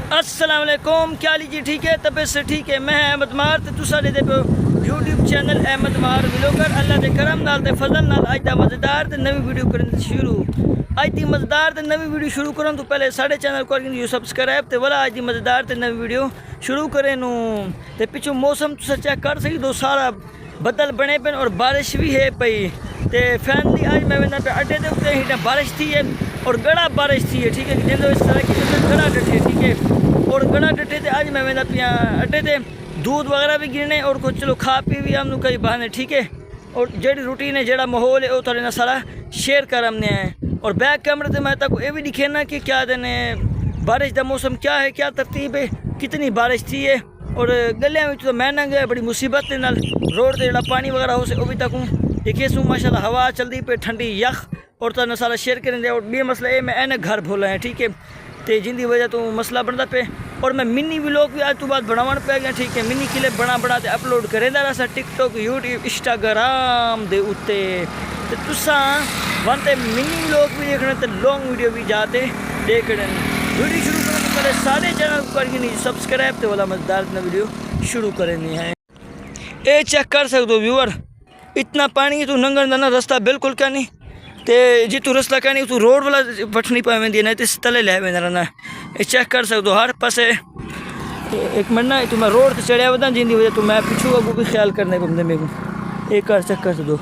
अस्सलाम वालेकुम, क्या लीजिए ठीक है, तबीयत से ठीक है। मैं अहमद मार तो तुसा दे पे यूट्यूब चैनल अहमद मार व्लॉगर। अल्लाह के करम नाल ते फजल नाल अज दा मज़ेदार ते नवी वीडियो करन शुरू। अज दी मज़ेदार ते नवी वीडियो शुरू करन तो पहले साढ़े चैनल को कर सब्सक्राइब ते वाला अज दी मज़ेदार ते नवी वीडियो शुरू करें नू। ते पिछू मौसम तुसा चेक कर सकते हो, सारा बदल बने पे और बारिश भी है पई। ते फैमिली आज मैं वेंदा पे अड्डे दे उत्ते हीटा बारिश थी है और गड़ा बारिश थी है, ठीक है। जिंदो इस तरह की गड़ा डटे, ठीक है। और गड़ा डटे थे आज मैं वेंदा पिया अड्डे ते दूध वगैरह भी गिरने और कुछ चलो खा पी भी हम कई बहाने, ठीक है। और जेडी रूटीन है जेड़ा माहौल है वो थोड़े ना सारा शेयर कर हमने है। और बैक कैमरे से मैं तक ये भी दिखे ना कि क्या देने बारिश का मौसम क्या है, क्या तरतीब है, कितनी बारिश थी है। और गलियां में तो मैं ना गया बड़ी मुसीबत के नाल रोड से पानी वगैरह हो से वो भी तक हूँ देखिए सूँ माशाल्लाह हवा चलती पे ठंडी यख। और तो सारा शेयर करेंगे। और बे मसला ये मैं एने घर भोला है, ठीक है। तो जिंदी वजह तो मसला बनता पे और मैं मिनी व्लॉग भी आज तो बाद बनावन पे गया, ठीक है। मिनी क्लिप बना ते अपलोड करेंदा रहा टिकटॉक यूट्यूब इंस्टाग्राम दे उत्ते। तो तुसा वनते मिनी व्लॉग भी देखने तो लॉन्ग वीडियो भी जाते देखने। वीडियो शुरू करने से पहले सारे चैनल को करके नहीं सब्सक्राइब तो वाला मजेदार वीडियो शुरू करेंगे है। ये चेक कर सकते हो व्यूअर, इतना पानी तू नंगन ना रास्ता बिल्कुल क्या नहीं। तो जी तू रास्ता क्या नहीं तू रोड वाला पटनी पावेंदी नहीं तो तले लै वेंदा रहना। ये चेक कर सकते हो हर पासे। एक मिनट ना तू मैं रोड से चढ़िया वदा जिंदी वजह तो मैं पिछू अगू भी ख्याल करने पौंदे मेरे को। एक कर चेक कर सकते हो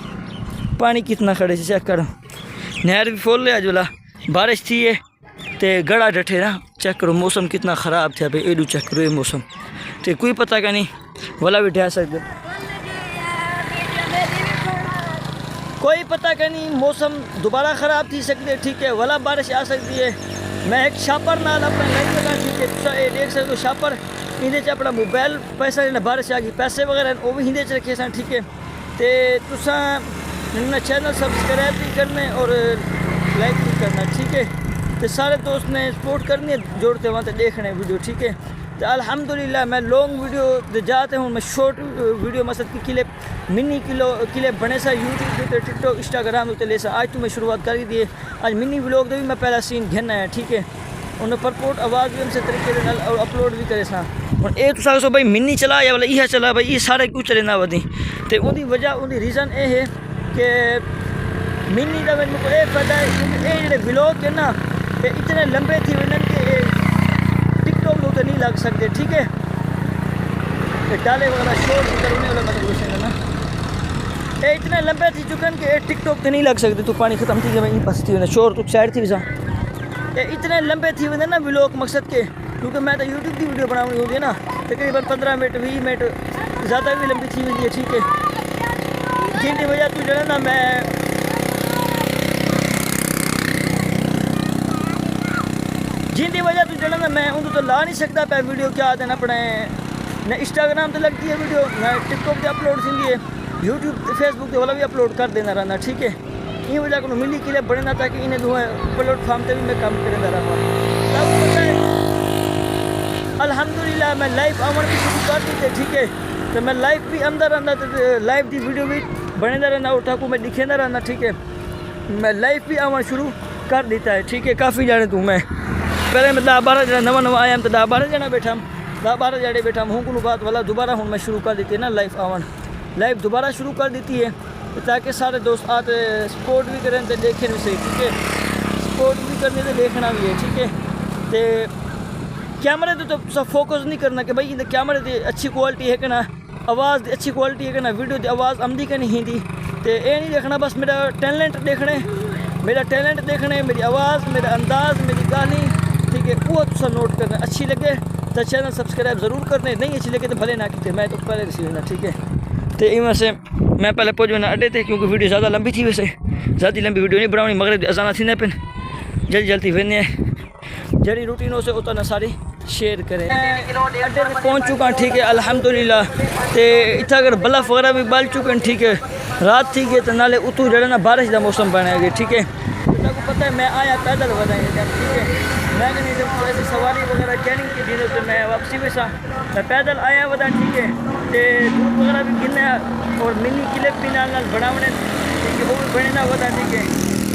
पानी कितना खड़े से, चेक करो। नहर भी फुल है अज वाला, बारिश थी है तो गड़ा डटे ना। चेक करो मौसम कितना ख़राब था भाई, एडू चेक करो ये मौसम। तो कोई पता का नहीं वाला भी ढह सकते, कोई पता का नहीं मौसम दोबारा ख़राब थी सकती है, ठीक है। वाला बारिश आ सकती है। मैं एक शापर नाल अपना नहीं लगा, ठीक है। तुसा ये देख सकते हो शापर इंदे च अपना मोबाइल पैसा बारिश आ गई पैसे वगैरह वो भी इंदे च रखे सन, ठीक है। तो तुसा मेरा चैनल सब्सक्राइब भी करने और लाइक भी करना, ठीक है। तो सारे दोस्त ने सपोर्ट करनी है जोड़ते वहाँ तक देखने वीडियो, ठीक है। तो अल्हम्दुलिल्लाह मैं लॉन्ग वीडियो जाते हूँ, मैं शॉर्ट वीडियो मसद की क्लिप मिनी क्लिप बने सा यूट्यूब पर टिकटॉक इंस्टाग्राम उत्ते ले सा। आज तो मैं शुरुआत कर दी है। आज मिनी व्लॉग भी मैं पहला सीन घेना है, ठीक है। उन्हें परपोर्ट आवाज़ भी हमसे तरीके और अपलोड भी करे सा। और ये तो सो भाई मिनी चला या वाला यह चला भाई ये सारे क्यों चले ना वधी। तो उनकी वजह उनकी रीज़न ये है कि मिनी का मैंने को ये फायदा है क्योंकि ये जो व्लॉग है ना ये इतने लंबे थी वजन के टिकटॉक लोग तो नहीं लग सकते, ठीक है। डाले वगैरह शोर करने वाला मतलब कुछ है ना। ये इतने लंबे थी चुकन के टिकटॉक तो नहीं लग सकते। तो पानी खत्म थी मैं बस थी शोर तो साइड थी वैसा ये इतने लंबे थी वजह ना व्लॉग मकसद के, क्योंकि मैं तो यूट्यूब की वीडियो बनानी होती है ना तकरीबन 15 मिनट 20 मिनट ज़्यादा भी लंबी थी हुई है, ठीक है। जिनकी वजह तो जो है ना मैं जिनकी वजह तो जो है ना मैं उनको तो ला नहीं सकता पै वीडियो क्या देना अपने न इंस्टाग्राम तो लगती है वीडियो न टिकटॉक पर अपलोड थी है, यूट्यूब फेसबुक के वाला भी अपलोड कर देना रहना, ठीक है। ये वजह को मिली के लिए बने ना ताकि इन्हें दो प्लेटफॉर्म पर भी मैं काम करता रहा। तब पता है अल्हम्दुलिल्लाह मैं लाइव आवन भी शुरू कर दी थे, ठीक है। तो मैं लाइव भी अंदर लाइव की वीडियो भी बने रहना और ठाकू मैं दिखेंदा रहना, ठीक है। मैं लाइव भी आवन शुरू कर देता है, ठीक है। काफ़ी जाने तू मैं पहले मैं 10-12 जना नवा आया तो 10-12 जना बैठा 10-12 जने बैठा हूँ को बात वाला दोबारा हूँ मैं शुरू कर देती है ना लाइव आवन लाइव दोबारा शुरू कर देती है ताकि सारे दोस्त आते सपोर्ट भी करें तो देखें भी सही, ठीक है। सपोर्ट भी करने से देखना भी है, ठीक है। तो कैमरे तो सब फोकस नहीं करना कि भाई कैमरे की अच्छी क्वालिटी है कि ना, आवाज़ की अच्छी क्वालिटी है कि ना, वीडियो की आवाज़ आमदी कि नहीं हिंदी। तो ये नहीं देखना बस मेरा टैलेंट देखने, मेरी आवाज़ मेरा अंदाज़ मेरी गानी, ठीक है। वो तुसा नोट करना अच्छी लगे तो चैनल सब्सक्राइब ज़रूर करने, नहीं अच्छी लगे तो भले ना किते मैं तो पहले रिसीव ना, ठीक है। तो इनमें से मैं पहले पहुँच ना अड्डे थे क्योंकि वीडियो ज़्यादा लंबी थी, वैसे ज़्यादा लंबी वीडियो नहीं बनानी मगर अजाना थी ना पिन जल्दी जल्दी वेने जड़ी रूटीन हो से उतना सारी शेयर करें। अड्डे में पहुँच चुका, ठीक है अल्हम्दुलिल्लाह। तो इतना अगर बल्फ वगैरह भी बल चुके, ठीक है। रात थी गई तो नाले उतू जड़ा ना बारिश का मौसम बना गया, ठीक है। तो पता है मैं आया पैदल वधाएंगे, ठीक है। मैं नहीं जब ऐसी सवारी वगैरह कैनिंग की थी तो मैं वापसी में सा मैं पैदल आया वधा, ठीक है। तो दूध वगैरह भी गिरना और मिनी क्लिप भी नाल बनावने, ठीक है। वो भी बने ना वधा, ठीक है।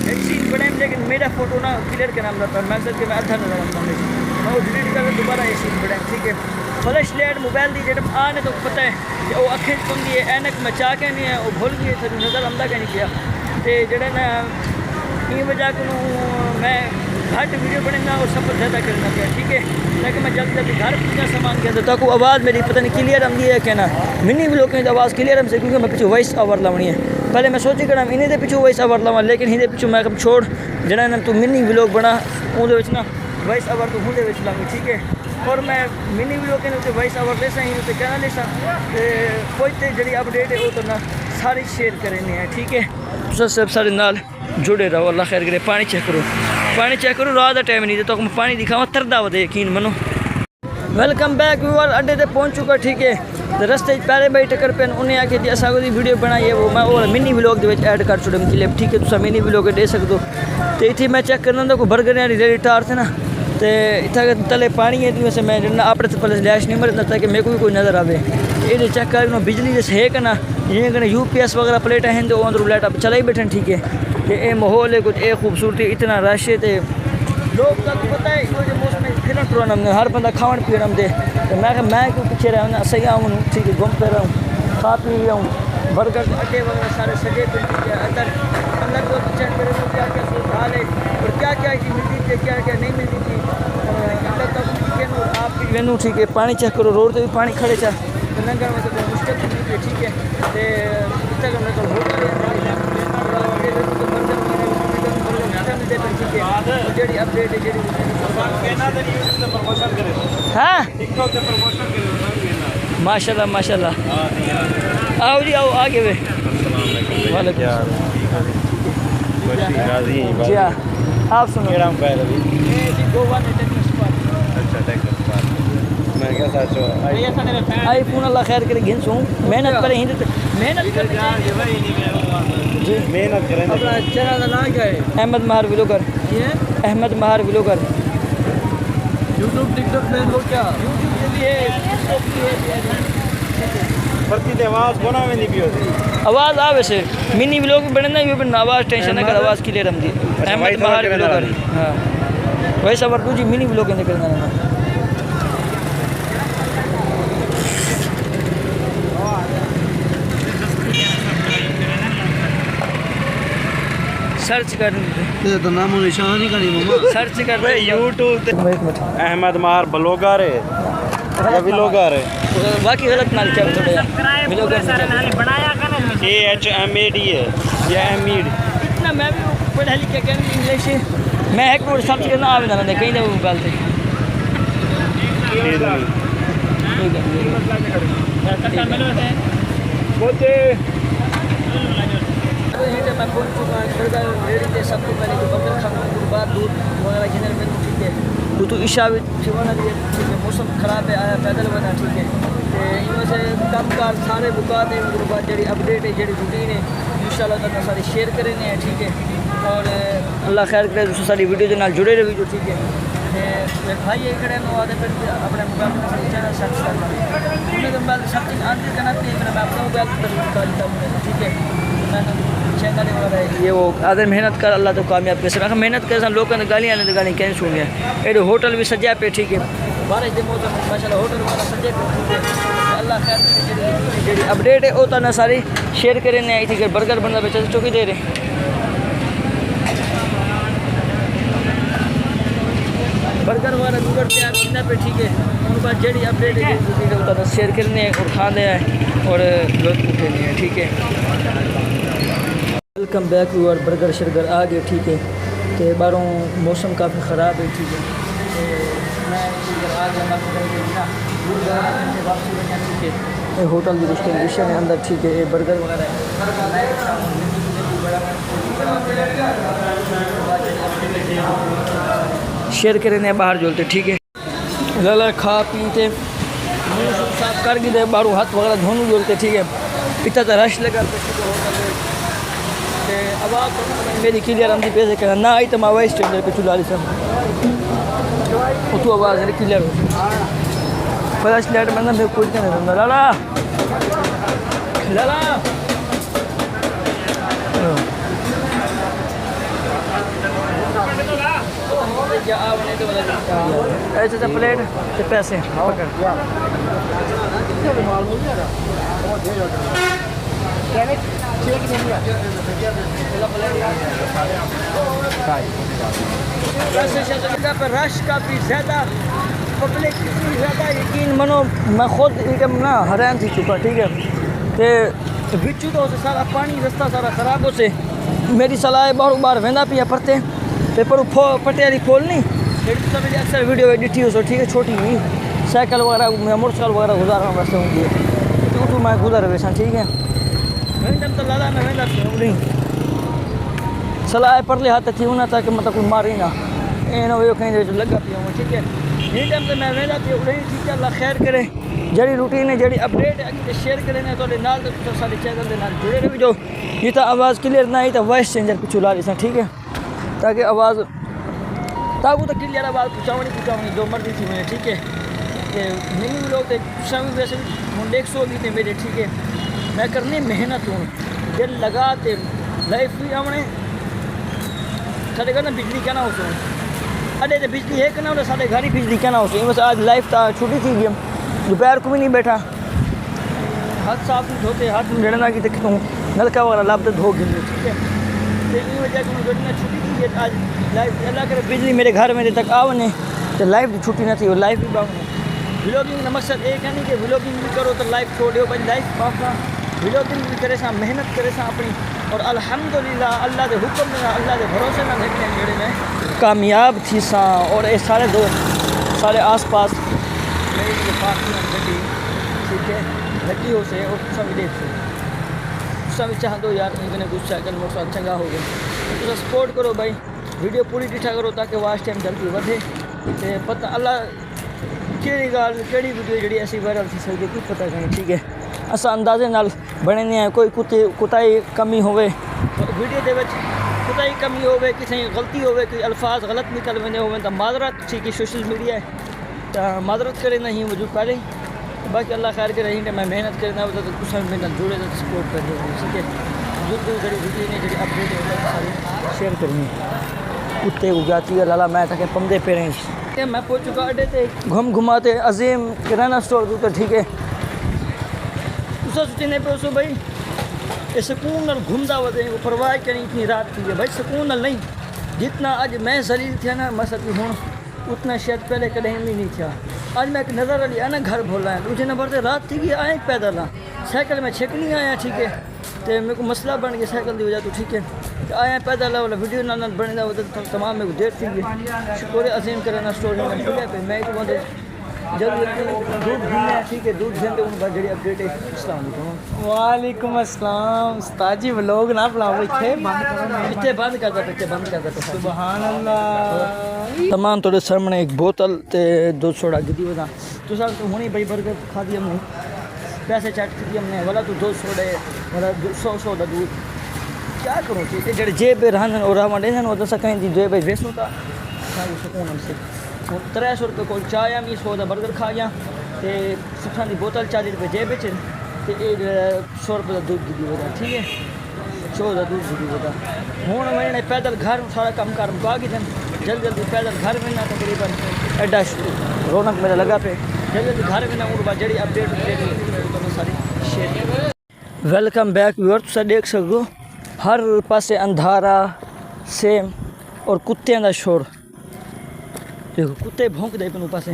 एक चीज़ बने लेकिन मेरा फोटो ना क्लियर के नाम रहता है मैं सर के मैं अद्धा नजर आता हूँ और डिलीट कर दोबारा ये सीन बढ़ाएं, ठीक है। फ्लैश लाइट मोबाइल की जब आने तो पता है कि वो अखें पौंदी है, ऐनक मचा के नहीं है, वो भुल गई थे नज़र आंदा के नहीं पिया। तो जड़े ना ई वजह को मैं घट वीडियो बनाना और सफर ज़्यादा करना पाया, ठीक है। लेकिन मैं जल्दी जल्दी घर पूरा सामान किया ताकि आवाज़ मेरी पता नहीं क्लियर आती है कि ना मिनी ब्लॉग की आवाज़ क्लियर हमसे, क्योंकि मैं पीछे वॉइस ओवर लानी है। पहले मैं सोची करा इन्हें पिछू वॉइस ओवर लावा, लेकिन इन्हें पिछू मैं छोड़ जरा ना तू मिनी ब्लॉग बना उहदे ना वॉइस ओवर तो उहदे लाऊंगी, ठीक है। और मैं मिनी ब्लॉग के उत्ते वॉइस ओवर लेसा ही उत्ते कहना लेसा कोई तो जी अपडेट है वो तो ना सारी शेयर करनी है, ठीक है। सब सारे नाल जुड़े रहो, अल्लाह खैर करे। पानी चेक करो, पानी चेक करो, रात का टाइम नहीं तो मैं पानी दिखावा तरदा वे, यकीन मनो। वेलकम बैक व्यूअर, अड्डे ते पहुंच चुका, ठीक है। तो रस्ते पैरे भाई टक्कर पेन उन्हें आके असा वीडियो बनाई वो मैं और मिनी ब्लॉग ऐड कर छुड़े क्लिप, ठीक है। तुम मिनी ब्लॉग दे सकते हो। तो इतनी मैं चेक करना कोई बर्गर वाली रेडी टार थे ना, तो इतना तले पानी है वैसे मैं अपने तो पहले लैश नहीं मरना ताकि मेरे को भी कोई नज़र आवे। ये चेक कर बिजली जैसे है कि ना जिन्हें कहीं UPS वगैरह प्लेट हैं तो अंदर लाइट आप चला ही बैठे, ठीक है। तो ये माहौल है कुछ ये खूबसूरती, इतना रश है। तो लोग का पता है ये मौसम में फिर टुरन हमने हर बंदा खावन पीन दे, तो मैं क्यों पीछे रहा सही आऊँ, ठीक है। घूम फिर आऊँ, खा पी आऊँ, बर्गर अड्डे वगैरह सारे सजे पे, ठीक है। अंदर को चेक करें तो क्या क्या हाल है और क्या क्या चीज़ मिलती थी, क्या क्या नहीं मिलती थी। अंदर तक आप वेनू, ठीक है। पानी चेक करो, रोड पर भी पानी खड़े चा तो लंगर में तो मुश्किल मिलती है, ठीक है। तो इतना मैं तो होटल जी अपडेट है हाँ माशाल्लाह माशाल्लाह। आओ जी आओ आगे वे जी हाँ आप सुनो आई फोन अल्लाह खैर करे घिनसूँ मेहनत करे मेहनत करें। अपना चैनल का नाम क्या है? Ahmad Mahar vlogger. Ahmad Mahar vlogger. YouTube TikTok Facebook क्या आवाज़ आ वैसे मिनी व्लॉग भी बने ना आवाज़ टेंशन ना कर, आवाज़ क्लियर हम दी। अहमद महार व्लॉगर हाँ वैसा वर्तू जी मिनी व्लॉग निकलना सर्च कर तो नाम निशान ही करी मम्मा सर्च कर रहे यूट्यूब अहमद महार ब्लॉगर है या व्लॉगर है बाकी गलत ना लिखा थोड़ा व्लॉगर बनाया AHMAD है या एमईड इतना मैं भी पढ़ा लिखा कर इंग्लिश मैं एक बार सर्च करना आवे ना कहीं ना मोबाइल से मैं पहुंच चुका बर्गर रेडी थे सबको पहले तो बर्गर खाना उसके बाद दूध वगैरह जिन्हें में ठीक है तो ईशा भी ठिकाना दिए, ठीक है। मौसम ख़राब है आया पैदल बना, ठीक है। तो इनमें से कम कार सारे बुका दे उसके बाद जी अपडेट है जी रूटीन है इंशाल्लाह तक सारी शेयर करेंगे, ठीक है। और अल्लाह खैर करे सारी वीडियो के नाल जुड़े रहे जो, ठीक है। भाई ये खड़े आते फिर अपने मोबाइल चैनल सर्च करना उन्हें तो मोबाइल सब चीज़ आती करना मैं अपना मोबाइल पर देता हूँ, ठीक है। चैनल ये वो अगर मेहनत कर अल्लाह तो कामयाब कर सकता मेहनत कर लोगों ने गालियाँ तो गाली कैसे सुन गया ये होटल भी सजा पे, ठीक है। बारिश के मौसम माशाल्लाह होटल वाला सजे पे, ठीक है। अल्लाह खैर जी अपडेट है वो तो ना सारी शेयर करें आई थी कि बर्गर बंदा बेचा चौकी दे रहे बर्गर वगैरह गूगल तैयार करना पे, ठीक है। उनके बाद जी अपडेट है शेयर करने और खाने और लुत्फ उठाने हैं, ठीक है। वेलकम बैक व्यूअर, बर्गर शर्गर आ गए, ठीक है। तो बारों मौसम काफ़ी ख़राब है, ठीक है। तो मैं आ गया वापसी बना, ठीक है। होटल की कुछ कंडीशन है अंदर, ठीक है। बर्गर वगैरह शेयर करें बाहर जोलते, ठीक है। लला खा पीते साफ कर गए बारू हाथ वगैरह धोनू जोलते, ठीक है। इतना तो रश लगा आवाज़ मेरी क्लियर आती पैसे कहना ना आई तो मैं वही स्टैंडर्ड पे चुला ली सब तो आवाज़ है क्लियर फ्लैश लाइट में ना मेरे कुछ नहीं समझा लाला लाला या आवने तो ऐसे से प्लेट ते पैसे पकड़ पर रश काफ़ी ज़्यादा, पब्लिक इतनी ज़्यादा, यकीन मनो मैं खुद एकदम ना हैरान थी चुका। ठीक है, तो बिचू तो सारा पानी रास्ता सारा ख़राब हो से मेरी सलाह है बार बार वेंदा पिया परते ते पर पटे वाली खोल नहीं तो मेरी अक्सर वीडियो एडिट ही हो। ठीक है, छोटी हुई साइकिल वगैरह मोटरसाइकिल वगैरह गुजारना वास्ते होंगी तो मैं गुजर वैसा। ठीक है, वेंदम तो लाला मैं वेंदा नहीं सलाह पर ले हाथ थी उन्हें ताकि मतलब कोई मारी ना ए ना वो कहीं लगा पिया हूँ। ठीक है, ये टाइम तो मैं वेंदा पिया उड़े। ठीक है, अल्लाह खैर करे, जड़ी रूटीन है जड़ी अपडेट है अगर शेयर करें ना तो नाल तो सारे चैनल के नाल जुड़े रहो। जो ये तो आवाज़ क्लियर ना आई तो वॉइस चेंजर पिछू ला लीसा। ठीक है, ताकि आवाज़ ताकू तो क्लियर आवाज़ पहुँचावनी जो मर्जी थी मैंने। ठीक है, मिनी लोग तो वैसे भी 100 भी थे मेरे। ठीक है, मैं करनी मेहनत हूँ दिल लगा ते लाइफ भी हमने साढ़े घर ना बिजली क्या ना हो सो अरे तो बिजली है कि ना साढ़े घर ही बिजली क्या ना हो सो बस आज लाइफ था छुट्टी थी गई दोपहर को भी नहीं बैठा हाथ साफ नहीं धोते हाथ में लड़ना की देखता हूँ नलका वगैरह लाभ तो धो गई। ठीक है, तो इन वजह से मुझे छुट्टी थी आज लाइफ अल्लाह करे बिजली मेरे घर मेरे तक आवने तो लाइफ की छुट्टी न थी और लाइफ भी बाहर व्लॉगिंग का मकसद एक है नहीं कि व्लॉगिंग भी करो तो लाइफ छोड़ो भाई लाइफ बापा व्लॉगिंग भी करे सा मेहनत करे सा अपनी और अल्हम्दुलिल्लाह अल्लाह के हुक्म में अल्लाह के भरोसे ना देखते हैं जेड़े में कामयाब थी सा और ये सारे दोस्त सारे आस पास मेरी जो पार्टी गड्डी। ठीक है, लगी हो से और सब देख से सब चाह दो यार इतने गुस्सा कर मोटरसाइकिल चंगा हो गया तो सपोर्ट करो भाई वीडियो पूरी डिठा करो ताकि वास्ट टाइम जल्दी बढ़े तो पता अल्लाह केड़ी गाल केड़ी वीडियो जी ऐसी वायरल थी सकती कुछ पता नहीं। ठीक है, असा अंदाजे नाल बने हैं कोई कुताई कमी होवे वीडियो के कुताई कमी होवे किसी गलती होवे कोई अल्फाज गलत निकल वेंदे होवे तो माजरत। ठीक है, सोशल मीडिया है तो माजरत करे नहीं वजूद करे बाकी अल्लाह खैर करे ही मैं मेहनत करना होता तो कुछ मेहनत जुड़े तो सपोर्ट कर रही। ठीक है, जो जड़ी वीडियो ने जड़ी अपडेट है सारी शेयर करनी कुत्ते को जाती है लाला मैं तक पंदे पेरें मैं पहुँच चुका अड्डे ते घुमाते अजीम किराना स्टोर तो। ठीक है, तुसा सोचने पे उसो भाई ये सुकून नाल घूमदा वजे परवाह करी इतनी रात थी है भाई सुकून नाल नहीं जितना आज मैं जलील थे ना मसद हूँ उतना शायद पहले कदम भी नहीं था। आज मैं एक नज़र अली ना घर भोला है दूसरे नंबर से रात थी कि आए पैदल हाँ साइकिल में छेक नहीं आया। ठीक है, तो मेरे को मसला बन गया साइकिल की वजह तो। ठीक है, तो आया पैदल वाला वीडियो ना बने तो तमाम मेरे को देर थी गई शुक्र अजीम करना स्टोरी में खुले पे मैं एक बहुत जल्दी दूध घूमने। ठीक है, दूध घंटे उन बाद जड़ी अपडेट है। अस्सलाम वालेकुम अस्सलाम उस्ताद जी व्लॉग ना बुलाओ इत्थे बंद कर दो पिछे बंद कर दो सुभान अल्लाह तमाम थोड़े सामने एक बोतल ते 200 सोडा गिदी वदा तो साल तो हुनी भाई बर्गर खा दिया हमने पैसे चट दिए हमने वाला तो 200 दे वाला 100 दा दूध क्या करो ठीक है जेड़े जेब रहन और रावण देन और दस कहीं दी जेब वेसो ता सारी सुकून हमसे 300 रुपये को चाय आमी 100 दा बर्गर खा गया ते 60 दी बोतल 40 रुपये जेब च ते 100 रुपये दा दूध गिदी वदा। ठीक है, 100 दा दूध गिदी वदा हूँ मैंने पैदल घर सारा कम कार मुका गए जल्दी जल्दी पैदल घर में ना तकरीबन एडा रौनक मेरा लगा पे जल्दी जल्दी घर में ना उड़ जड़ी अपडेट सारी शेयर। वेलकम बैक व्यूअर तुसा देख सको हर पासे अंधारा सेम और कुत्ते का शोर देखो कुत्ते भौंकते पे पासे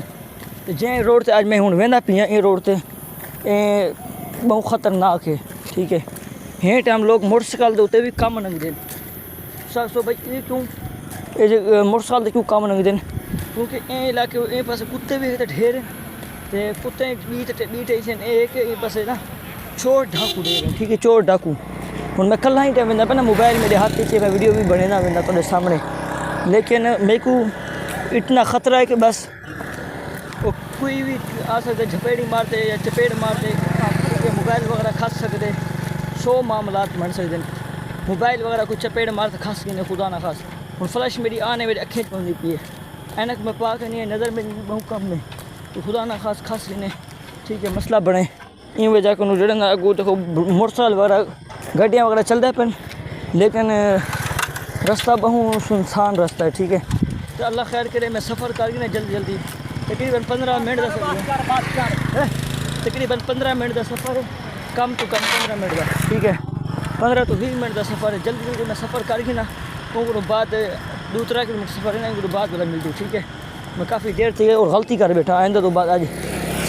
तो जै रोड से आज मैं हूँ वेंदा पिया ये रोड से बहुत खतरनाक है। ठीक है, हेठ हम लोग मोटरसाइकिल के उत्ते भी कम लंघते सब सो भाई ये क्यों ये मोटरसाइकिल क्यों कम लंघते क्योंकि ए इलाके ए पास कुत्ते भी तो ढेर तो कुत्ते बी टेंशन एक पास ना चोर डाकू दे रहे। ठीक है, चोर डाकू हूँ मैं कल ही टाइम वेंदा पे ना मोबाइल मेरे हाथ पीछे मैं वीडियो भी बने ना वेंदा तो सामने लेकिन मेरे को इतना ख़तरा है कि बस वो कोई भी आ सकते झपेड़ी मारते या चपेट मारते मोबाइल वगैरह खस सकते 100 मामलात बन सकते मोबाइल वगैरह कोई चपेट मारते खस के खुदा ना खास हूँ फ्लैश मेरी आने मेरी अखें पौंदी पी है ऐनक में पा के नहीं नज़र में बहुत कम में तो खुदा ना खास खस लेने। ठीक है, मसला बने इन वजह को जड़े ना अगू देखो मोटरसाइकिल वगैरह गाड़ियाँ वगैरह चलते पे लेकिन रास्ता बहुत सुनसान रास्ता है। ठीक है, तो अल्लाह खैर करे मैं सफ़र कर ना जल्दी जल्दी तकरीबन 15 मिनट का सफ़र तकरीबन 15 मिनट का सफ़र है कम तो कम 15 मिनट का ठीक है 15 तो 20 मिनट का सफ़र है जल्दी जल्दी मैं सफ़र कर ना वो बाद दूसरा किलोमीटर सफ़र है ना वो बाद वाला मिलती ठीक है मैं काफ़ी देर थी और गलती कर बैठा आइंदा तो बाद आज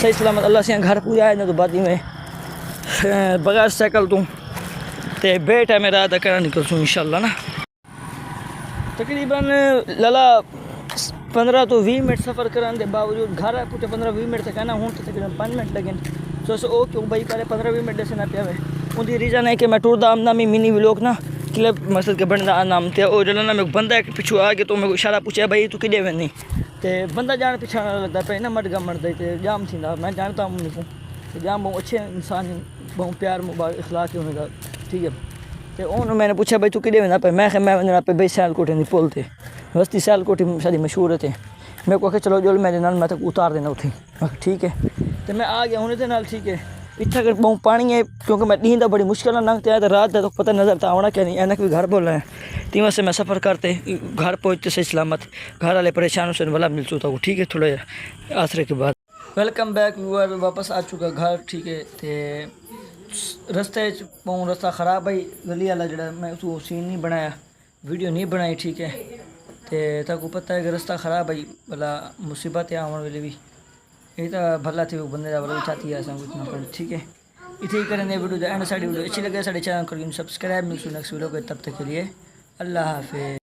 सही सलामत अल्लाह से घर पूरा आइंदा तो बाद ही मैं बगैर साइकिल तो बेट है मेरा अदा करा निकल सूँ इंशाल्लाह ना तकरीबन लला 15 तो 20 मिनट सफ़र कराने के बावजूद घर पुटे 15-20 मिनट तक है ना हूँ तो तकरीबन 5 मिनट लगे तो ओ क्यों भाई पहले 15-20 मिनट से ना पिया उनकी रीज़न है कि मैं टूरदा आमना में मिनी व्लॉग ना क्लिप मसद के बनदा नाम थे और जल्द ना मेरे बंदा एक पिछू आ गया तो मेरे को इशारा पूछा भाई तू किधे वेनी तो बंदा जान पिछा लगता पे ना मटगा मरदा तो जाम थी मैं जानता हूँ उनको जाम बहुत अच्छे इंसान बहुत प्यार मुबारक इखलाक है उनका ठीक है तो उन्होंने मैंने पूछा भाई तू किधे वेना पे मैं वंजना पे भाई सियालकोट नहीं पुल थे बस्ती सियालकोट सारी मशहूर थे मेरे को चलो जो मेरे नाल मैं तक उतार देना उठी ठीक है तो मैं आ गया हूँ नाल ठीक है इतना अगर बहुत पानी है क्योंकि मैं नींद बड़ी मुश्किल लंघते आया तो रात का तो पता नज़र था आना क्या नहीं ऐनक भी घर बोल रहे हैं तीन से मैं सफ़र करते घर पहुँचते सही सलामत घर वाले परेशान से वाला मिल चुका हूँ ठीक है थोड़ा आसरे के बाद वेलकम बैक व्यूअर वापस आ चुका घर ठीक है तो रास्ता ख़राब भाई गली वाला जरा मैं उसको सीन नहीं बनाया वीडियो नहीं बनाई ठीक है तो तक पता है कि रास्ता ख़राब भाई भला मुसीबत है आने वाले भी ये तो भला थी वो बंदे भला चाहती है कुछ ना कुछ ठीक है इतने ही करें वीडियो एंड साड़ी वीडियो अच्छी लगे साढ़े चैनल कर सब्सक्राइब मिलूँ नेक्स्ट वीडियो को तब तक के लिए अल्लाह हाफिज़।